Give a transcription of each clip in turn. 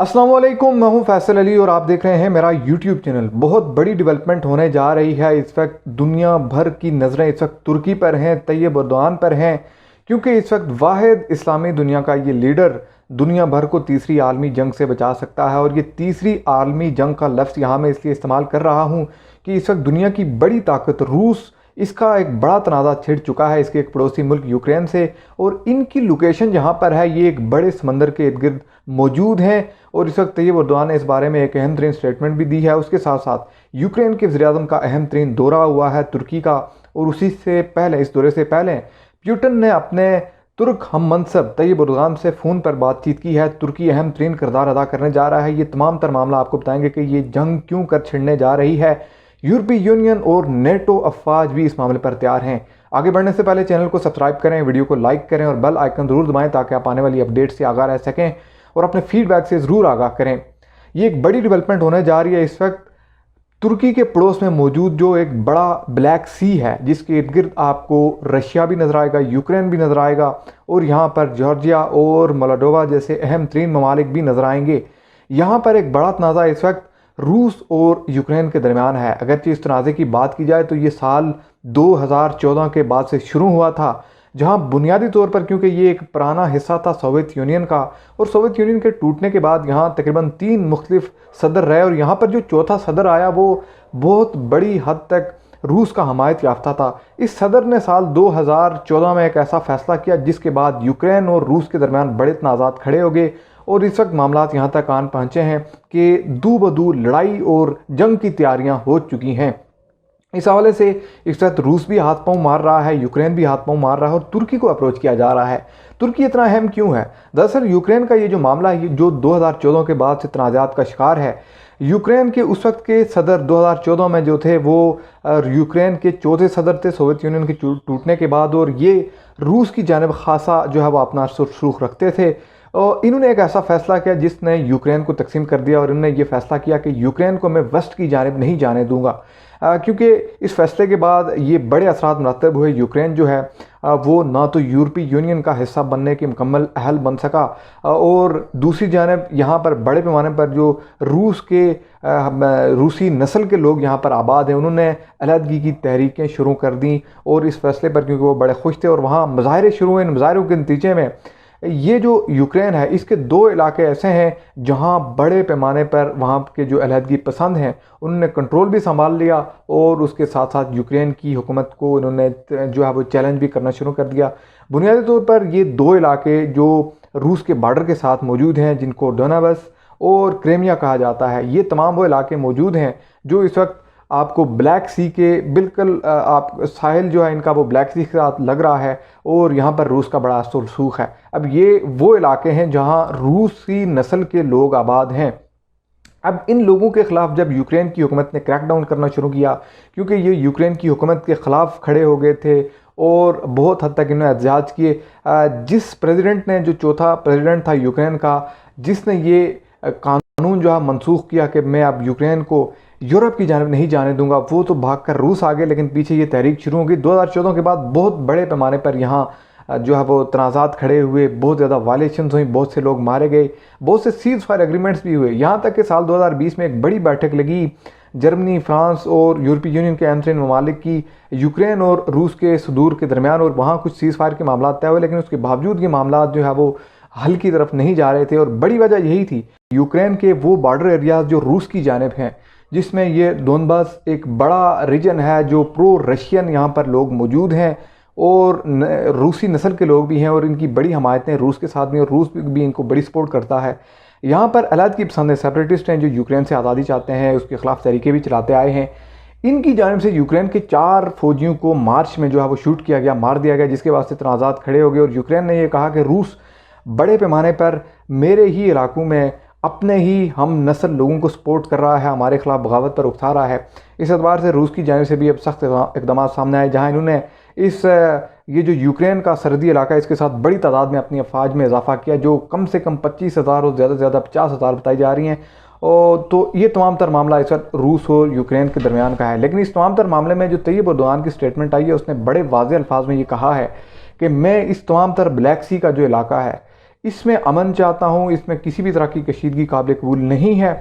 अस्सलाम वालेकुम, मैं हूं फैसल अली और आप देख रहे हैं मेरा यूट्यूब चैनल। बहुत बड़ी डेवलपमेंट होने जा रही है। इस वक्त दुनिया भर की नज़रें इस वक्त तुर्की पर हैं, तैयब एर्दोआन पर हैं, क्योंकि इस वक्त वाहिद इस्लामी दुनिया का ये लीडर दुनिया भर को तीसरी आलमी जंग से बचा सकता है। और ये तीसरी आलमी जंग का लफ्ज़ यहाँ मैं इसलिए इस्तेमाल कर रहा हूँ कि इस वक्त दुनिया की बड़ी ताकत रूस, इसका एक बड़ा तनाज़ा छिड़ चुका है इसके एक पड़ोसी मुल्क यूक्रेन से। और इनकी लोकेशन जहाँ पर है ये एक बड़े समंदर के इर्द गिर्द मौजूद हैं। और इस वक्त तैयब एर्दोआन ने इस बारे में एक अहम तरीन स्टेटमेंट भी दी है। उसके साथ साथ यूक्रेन के वज़ीर-ए-आज़म का अहम तरीन दौरा हुआ है तुर्की का, और उसी से पहले, इस दौरे से पहले पुतिन ने अपने तुर्क हम मनसब तैयब एर्दोआन से फ़ोन पर बातचीत की है। तुर्की अहम तरीन किरदार अदा करने जा रहा है। ये तमाम तर मामला आपको बताएंगे कि ये जंग क्यों कर छिड़ने जा रही है। यूरोपीय यूनियन और नेटो अफवाज भी इस मामले पर तैयार हैं। आगे बढ़ने से पहले चैनल को सब्सक्राइब करें, वीडियो को लाइक करें और बेल आइकन ज़रूर दबाएं ताकि आप आने वाली अपडेट से आगाह रह सकें और अपने फीडबैक से ज़रूर आगाह करें। ये एक बड़ी डेवलपमेंट होने जा रही है। इस वक्त तुर्की के पड़ोस में मौजूद जो एक बड़ा ब्लैक सी है, जिसके इर्द गिर्द आपको रशिया भी नज़र आएगा, यूक्रेन भी नज़र आएगा, और यहाँ पर जॉर्जिया और मोल्डोवा जैसे अहम तरीन ममालिक भी नज़र आएंगे। यहाँ पर एक बड़ा तनाज़ा इस वक्त रूस और यूक्रेन के दरमियान है। अगरचे इस तनाज़े की बात की जाए तो ये साल 2014 के बाद से शुरू हुआ था, जहां बुनियादी तौर पर, क्योंकि ये एक पुराना हिस्सा था सोवियत यूनियन का, और सोवियत यूनियन के टूटने के बाद यहाँ तकरीबन 3 मुख्तलिफ सदर रहे, और यहाँ पर जो चौथा सदर आया वो बहुत बड़ी हद तक रूस का हमायत याफ्ता था। इस सदर ने साल 2014 में एक ऐसा फैसला किया जिसके बाद यूक्रेन और रूस के दरमियान बड़े तनाज़ात खड़े हो गए, और इस वक्त मामला यहाँ तक आन पहुँचे हैं कि दू बदू लड़ाई और जंग की तैयारियाँ हो चुकी हैं। इस हवाले से इस वक्त रूस भी हाथ पांव मार रहा है, यूक्रेन भी हाथ पांव मार रहा है, और तुर्की को अप्रोच किया जा रहा है। तुर्की इतना अहम क्यों है? दरअसल यूक्रेन का ये जो मामला है, जो 2014 के बाद से तनाज़ात का शिकार है, यूक्रेन के उस वक्त के सदर 2014 में जो थे वो यूक्रेन के चौथे सदर थे सोवियत यूनियन के टूटने के बाद, और ये रूस की जानिब खासा जो है वो अपना सुरख रखते थे। और इन्होंने एक ऐसा फ़ैसला किया जिसने यूक्रेन को तकसीम कर दिया, और इन्होंने ये फ़ैसला किया कि यूक्रेन को मैं वेस्ट की जानिब नहीं जाने दूंगा, क्योंकि इस फैसले के बाद ये बड़े असरात मुरतब हुए। यूक्रेन जो है वो ना तो यूरोपीय यूनियन का हिस्सा बनने की मुकम्मल अहल बन सका, और दूसरी जानिब यहाँ पर बड़े पैमाने पर जो रूसी नस्ल के लोग यहाँ पर आबाद हैं, उन्होंने अलहदगी की तहरीकें शुरू कर दी। और इस फैसले पर क्योंकि वो बड़े खुश थे, और वहाँ मुजाहरे शुरू हुए। इन मुजाहरों के नतीजे में ये जो यूक्रेन है, इसके 2 इलाके ऐसे हैं जहां बड़े पैमाने पर वहां के जो अलहदगी पसंद हैं उन्होंने कंट्रोल भी संभाल लिया, और उसके साथ साथ यूक्रेन की हुकूमत को उन्होंने जो है वो चैलेंज भी करना शुरू कर दिया। बुनियादी तौर पर ये 2 इलाके जो रूस के बॉर्डर के साथ मौजूद हैं, जिनको डोनेबस और क्रीमिया कहा जाता है, ये तमाम वो इलाके मौजूद हैं जो इस वक्त आपको ब्लैक सी के बिल्कुल आप साहिल जो है इनका वो ब्लैक सी के साथ लग रहा है, और यहाँ पर रूस का बड़ा रसूख है। अब ये वो इलाके हैं जहाँ रूसी नस्ल के लोग आबाद हैं। अब इन लोगों के ख़िलाफ़ जब यूक्रेन की हुकूमत ने क्रैकडाउन करना शुरू किया, क्योंकि ये यूक्रेन की हुकूमत के ख़िलाफ़ खड़े हो गए थे और बहुत हद तक इन्होंने एहतजाज किए, जिस प्रेसिडेंट ने, जो चौथा प्रेसिडेंट था यूक्रेन का, जिसने ये कानून जो है मनसूख किया कि मैं अब यूक्रेन को यूरोप की जानिब नहीं जाने दूंगा, वो तो भागकर रूस आ गए। लेकिन पीछे ये तहरीक शुरू हो गई 2014 के बाद। बहुत बड़े पैमाने पर यहाँ जो है वो तनाज़ात खड़े हुए, बहुत ज़्यादा वायलेशंस हुई, बहुत से लोग मारे गए, बहुत से सीज़ फायर एग्रीमेंट्स भी हुए। यहाँ तक कि साल 2020 में एक बड़ी बैठक लगी जर्मनी, फ्रांस और यूरोपीय यूनियन के अहम ममालिक की यूक्रेन और रूस के सदूर के दरमियान, और वहाँ कुछ सीज़ फायर के मामला तय हुए। लेकिन उसके बावजूद ये मामला जो है वो हल की तरफ नहीं जा रहे थे, और बड़ी वजह यही थी यूक्रेन के वो बॉर्डर एरियाज जो रूस की जानिब हैं, जिसमें ये डोनबास एक बड़ा रीजन है जो प्रो रशियन यहाँ पर लोग मौजूद हैं, और रूसी नस्ल के लोग भी हैं, और इनकी बड़ी हमायतें रूस के साथ भी, और रूस भी इनको बड़ी सपोर्ट करता है। यहाँ पर अलहदगी पसंद है, सेपरेटिस्ट हैं जो यूक्रेन से आज़ादी चाहते हैं, उसके ख़िलाफ़ तहरीकें भी चलाते आए हैं। इनकी जानिब से यूक्रेन के 4 फौजियों को मार्च में जो है वो शूट किया गया, मार दिया गया, जिसके वास्ते तनाज़ात खड़े हो गए। और यूक्रेन ने यह कहा कि रूस बड़े पैमाने पर मेरे ही इलाकों में अपने ही हम नस्ल लोगों को सपोर्ट कर रहा है, हमारे खिलाफ बगावत पर उकसा रहा है। इस एतबार से रूस की जानिब से भी अब सख्त इक़दाम सामने आए, जहाँ इन्होंने ये जो यूक्रेन का सरहदी इलाका है, इसके साथ बड़ी तादाद में अपनी अफवाज में इजाफा किया, जो कम से कम 25,000 और ज़्यादा से ज़्यादा 50,000 बताई जा रही हैं। और तो ये तमाम तर मामला इस वक्त रूस और यूक्रेन के दरमियान का है। लेकिन इस तमाम तर मामले में जो तैयब एर्दोआन की स्टेटमेंट आई है, उसने बड़े वाज़ेह अल्फाज में ये कहा है कि मैं इस तमाम तर ब्लैक सी का जो इलाका है, इसमें अमन चाहता हूँ, इसमें किसी भी तरह की कशीदगी काबिल कबूल नहीं है।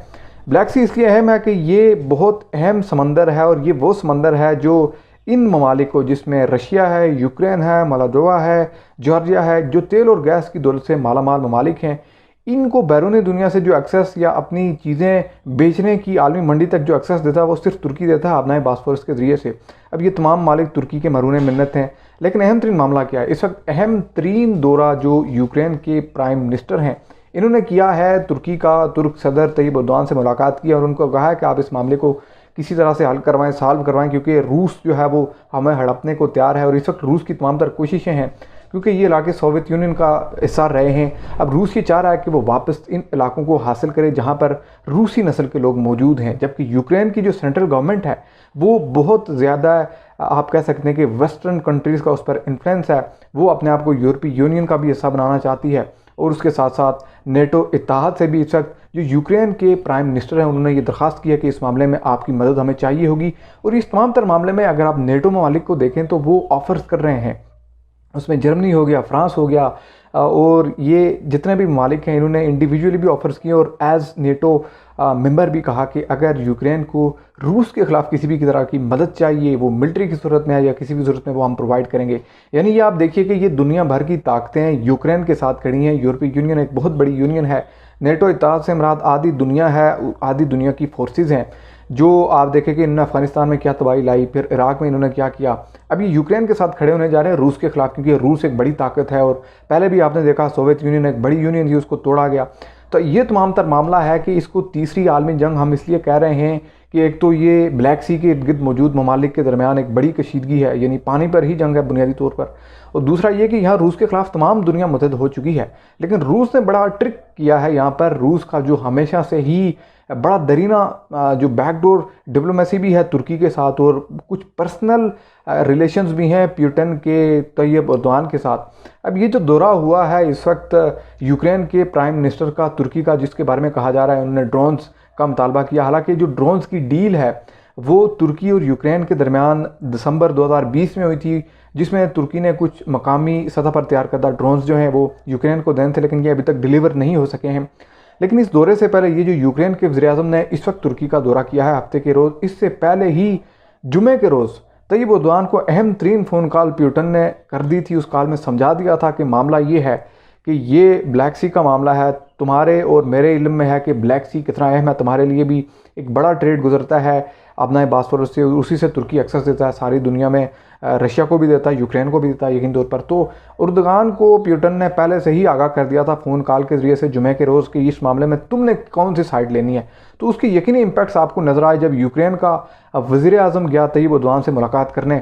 ब्लैक सी इसलिए अहम है कि ये बहुत अहम समंदर है और ये वो समंदर है जो इन ममालिक को, जिसमें रशिया है, यूक्रेन है, मोल्दोवा है, जॉर्जिया है, जो तेल और गैस की दौलत से मालामाल ममालिक हैं, इनको बैरूनी दुनिया से जो एक्सेस या अपनी चीज़ें बेचने की आलमी मंडी तक जो एक्सेस देता है वो सिर्फ तुर्की देता है अपना बास्फोरस के ज़रिए से। अब ये तमाम मालिक तुर्की के मरून मिन्नत हैं। लेकिन अहम तरीन मामला क्या है इस वक्त? अहम तरीन दौरा जो यूक्रेन के प्राइम मिनिस्टर हैं इन्होंने किया है, तुर्क सदर तैयब एर्दोगान से मुलाकात की और उनको कहा है कि आप इस मामले को किसी तरह से हल करवाएं, सॉल्व करवाएं, क्योंकि रूस जो है वो हमें हड़पने को तैयार है। और इस वक्त रूस की तमाम तर कोशिशें हैं, क्योंकि ये इलाके सोवियत यूनियन का हिस्सा रहे हैं। अब रूस ये चाह रहा है कि वो वापस इन इलाकों को हासिल करे जहाँ पर रूसी नस्ल के लोग मौजूद हैं, जबकि यूक्रेन की जो सेंट्रल गवर्नमेंट है वो बहुत ज़्यादा, आप कह सकते हैं कि वेस्टर्न कंट्रीज़ का उस पर इन्फ्लुएंस है। वो अपने आप को यूरोपीय यूनियन का भी हिस्सा बनाना चाहती है और उसके साथ साथ नेटो इत्तेहाद से भी। इस वक्त जो यूक्रेन के प्राइम मिनिस्टर हैं उन्होंने ये दरख्वास्त की है कि इस मामले में आपकी मदद हमें चाहिए होगी। और इस तमाम तर मामले में अगर आप नेटो ममालिक को देखें तो वो ऑफर्स कर रहे हैं, उसमें जर्मनी हो गया, फ्रांस हो गया, और ये जितने भी ममालिक हैं इन्होंने इंडिविजुअली भी ऑफर्स किए और एज नेटो मेंबर भी कहा कि अगर यूक्रेन को रूस के ख़िलाफ़ किसी भी तरह की मदद चाहिए, वो मिलिट्री की सूरत में है या किसी भी सूरत में, वो हम प्रोवाइड करेंगे। यानी ये आप देखिए कि ये दुनिया भर की ताकतें यूक्रेन के साथ खड़ी हैं। यूरोपीय यूनियन एक बहुत बड़ी यूनियन है। नेटो इत्तेहाद से मुराद आधी दुनिया है, आधी दुनिया की फोर्सेस हैं। जो आप देखें कि इन्होंने अफगानिस्तान में क्या तबाही लाई, फिर इराक में इन्होंने क्या किया, अब ये यूक्रेन के साथ खड़े होने जा रहे हैं रूस के खिलाफ, क्योंकि रूस एक बड़ी ताकत है। और पहले भी आपने देखा सोवियत यूनियन एक बड़ी यूनियन थी, उसको तोड़ा गया। तो ये तमाम तर मामला है कि इसको तीसरी आलमी जंग हम इसलिए कह रहे हैं कि एक तो ये ब्लैक सी के इर्द गिर्द मौजूद ममालिक के दरमियान एक बड़ी कशीदगी है, यानी पानी पर ही जंग है बुनियादी तौर पर। और दूसरा ये कि यहाँ रूस के खिलाफ तमाम दुनिया मुतहद हो चुकी है, लेकिन रूस ने बड़ा ट्रिक किया है यहाँ पर। रूस का जो हमेशा से ही बड़ा दरीना जो बैकडोर डिप्लोमेसी भी है तुर्की के साथ, और कुछ पर्सनल रिलेशंस भी हैं पुतिन के तैयब एर्दोगान के साथ। अब ये जो दौरा हुआ है इस वक्त यूक्रेन के प्राइम मिनिस्टर का तुर्की का, जिसके बारे में कहा जा रहा है उन्होंने ड्रोन्स का मुतालबा किया। हालांकि जो ड्रोन्स की डील है वो तुर्की और यूक्रेन के दरमियान दिसंबर 2020 में हुई थी, जिसमें तुर्की ने कुछ मकामी सतह पर तैयार करदा ड्रोन्स जो हैं वो यूक्रेन को देने थे, लेकिन ये अभी तक डिलीवर नहीं हो सके हैं। लेकिन इस दौरे से पहले ये जो यूक्रेन के वज़ीर-ए-आज़म ने इस वक्त तुर्की का दौरा किया है हफ्ते के रोज़, इससे पहले ही जुमे के रोज़ तैयब एर्दोगान को अहम तरीन फ़ोन कॉल पुतिन ने कर दी थी। उस कॉल में समझा दिया था कि मामला ये है कि ये ब्लैक सी का मामला है, तुम्हारे और मेरे इल्म में है कि ब्लैक सी कितना अहम है, तुम्हारे लिए भी एक बड़ा ट्रेड गुजरता है अपना बास्फोरस से, उसी से तुर्की एक्सेस देता है सारी दुनिया में, रशिया को भी देता है, यूक्रेन को भी देता है यकीन तौर पर। तो एर्दोगान को पुतिन ने पहले से ही आगाह कर दिया था फ़ोन कॉल के ज़रिए से जुमे के रोज़ कि इस मामले में तुमने कौन सी साइड लेनी है। तो उसके यकीनी इम्पैक्ट्स आपको नज़र आए जब यूक्रेन का वज़ीर-ए-आज़म गया तैयब एर्दोगान से मुलाकात करने।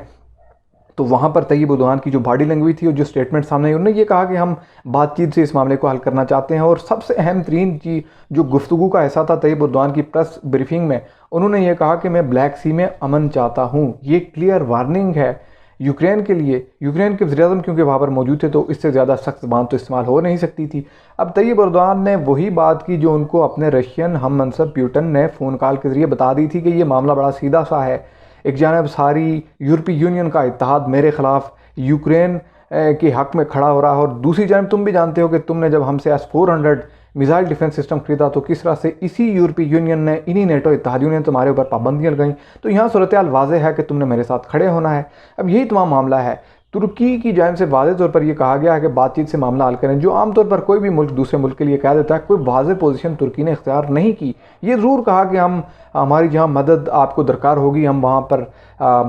तो वहाँ पर तैयब एर्दोगान की जो बॉडी लैंग्वेज थी और जो स्टेटमेंट सामने आई, उन्होंने ये कहा कि हम बातचीत से इस मामले को हल करना चाहते हैं। और सबसे अहम तरीन चीज़ जो गुफ्तगू का हिस्सा था तैयब एर्दोगान की प्रेस ब्रीफिंग में, उन्होंने ये कहा कि मैं ब्लैक सी में अमन चाहता हूँ। ये क्लियर वार्निंग है यूक्रेन के लिए। यूक्रेन के वज़ीर-ए-आज़म क्योंकि वहाँ पर मौजूद थे तो इससे ज़्यादा सख्त ज़बान तो इस्तेमाल हो नहीं सकती थी। अब तैयब एर्दोगान ने वही बात की जो उनको अपने रशियन हम मनसब पुतिन ने फ़ोन कॉल के ज़रिए बता दी थी कि ये मामला बड़ा सीधा सा है। एक जानब सारी यूरोपीय यूनियन का इत्तेहाद मेरे ख़िलाफ़ यूक्रेन के हक़ में खड़ा हो रहा है, और दूसरी जानब तुम भी जानते हो कि तुमने जब हमसे S-400 मिसाइल डिफेंस सिस्टम खरीदा तो किस तरह से इसी यूरोपीय यूनियन ने, इन्हीं नेटो इत्तेहादियों ने तुम्हारे ऊपर पाबंदियाँ लगाई। तो यहाँ सूरत हाल वाज़ेह है कि तुमने मेरे साथ खड़े होना है। अब यही तमाम मामला है। तुर्की की जानिब से वाज़ेह तौर पर यह कहा गया है कि बातचीत से मामला हल करें, जो आमतौर पर कोई भी मुल्क दूसरे मुल्क के लिए कह देता है। कोई वाज़ेह पोजीशन तुर्की ने इख्तियार नहीं की। ये ज़रूर कहा कि हम हमारी जहाँ मदद आपको दरकार होगी हम वहाँ पर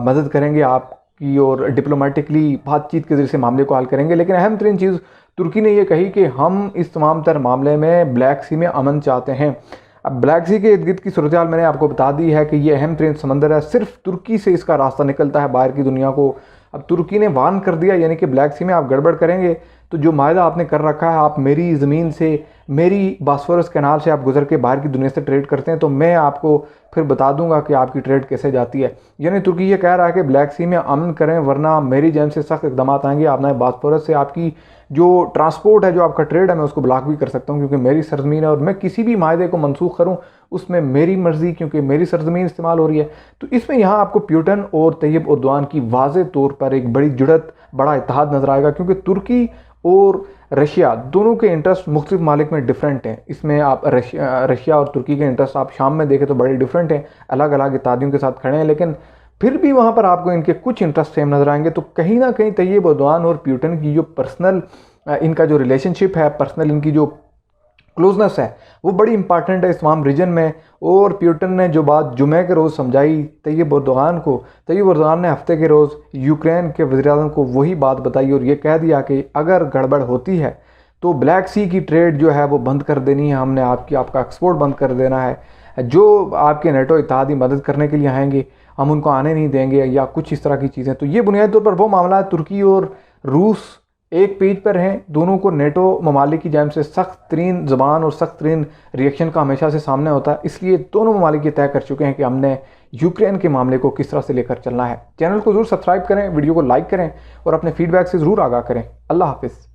मदद करेंगे आपकी, और डिप्लोमेटिकली बातचीत के ज़रिए से मामले को हल करेंगे। लेकिन अहम तरीन चीज़ तुर्की ने यह कही कि हम इस तमाम तर मामले में ब्लैक सी में अमन चाहते हैं। अब ब्लैक सी के इर्द गिर्द की सूरत हाल मैंने आपको बता दी है कि ये अहम तरीन समंदर है, सिर्फ तुर्की से इसका रास्ता निकलता है बाहर की दुनिया को। अब तुर्की ने वार्न कर दिया, यानी कि ब्लैक सी में आप गड़बड़ करेंगे तो जो मायदा आपने कर रखा है, आप मेरी ज़मीन से, मेरी बास्फोरस कैनाल से आप गुजर के बाहर की दुनिया से ट्रेड करते हैं, तो मैं आपको फिर बता दूंगा कि आपकी ट्रेड कैसे जाती है। यानी तुर्की ये कह रहा है कि ब्लैक सी में अमन करें वरना मेरी जानिब से सख्त इक़दाम आएंगे। आपने बास्फोरस से आपकी जो ट्रांसपोर्ट है, जो आपका ट्रेड है, मैं उसको ब्लॉक भी कर सकता हूँ, क्योंकि मेरी सरजमीन है, और मैं किसी भी मायदे को मनसूख करूँ उसमें मेरी मर्ज़ी, क्योंकि मेरी सरजमीन इस्तेमाल हो रही है। तो इसमें यहाँ आपको पुतिन और तैयब एर्दोगान की वाज़ेह तौर पर एक बड़ी जुड़त, बड़ा इत्तेहाद नज़र आएगा, क्योंकि तुर्की और रशिया, दोनों के इंटरेस्ट मुख्तलिफ मालिक में डिफरेंट हैं। इसमें आप रशिया और तुर्की के इंटरेस्ट आप शाम में देखें तो बड़े डिफरेंट हैं, अलग अलग इत्तेहादियों के साथ खड़े हैं, लेकिन फिर भी वहाँ पर आपको इनके कुछ इंटरेस्ट सेम नजर आएंगे। तो कहीं ना कहीं तैयब एर्दोगान और पुतिन की जो पर्सनल इनका जो रिलेशनशिप है, पर्सनल इनकी जो क्लोजनेस है, वो बड़ी इंपॉर्टेंट है इस तमाम रीजन में। और पुतिन ने जो बात जुमे के रोज़ समझाई तैयब एर्दोगान को, तैयब एर्दोगान ने हफ्ते के रोज़ यूक्रेन के वज़ीर-ए-आज़म को वही बात बताई और ये कह दिया कि अगर गड़बड़ होती है तो ब्लैक सी की ट्रेड जो है वो बंद कर देनी है, हमने आपका एक्सपोर्ट बंद कर देना है, जो आपके नेटो इत्तेहादी मदद करने के लिए आएंगे हम उनको आने नहीं देंगे, या कुछ इस तरह की चीज़ें। तो ये बुनियादी तौर पर वो मामला है। तुर्की और रूस एक पेज पर हैं, दोनों को नेटो ममालिक की जानिब से सख्त तरीन ज़बान और सख्त तरीन रिएक्शन का हमेशा से सामने होता है। इसलिए दोनों ममालिक ये तय कर चुके हैं कि हमने यूक्रेन के मामले को किस तरह से लेकर चलना है। चैनल को ज़रूर सब्सक्राइब करें, वीडियो को लाइक करें और अपने फीडबैक से ज़रूर आगाह करें। अल्लाह हाफिज़।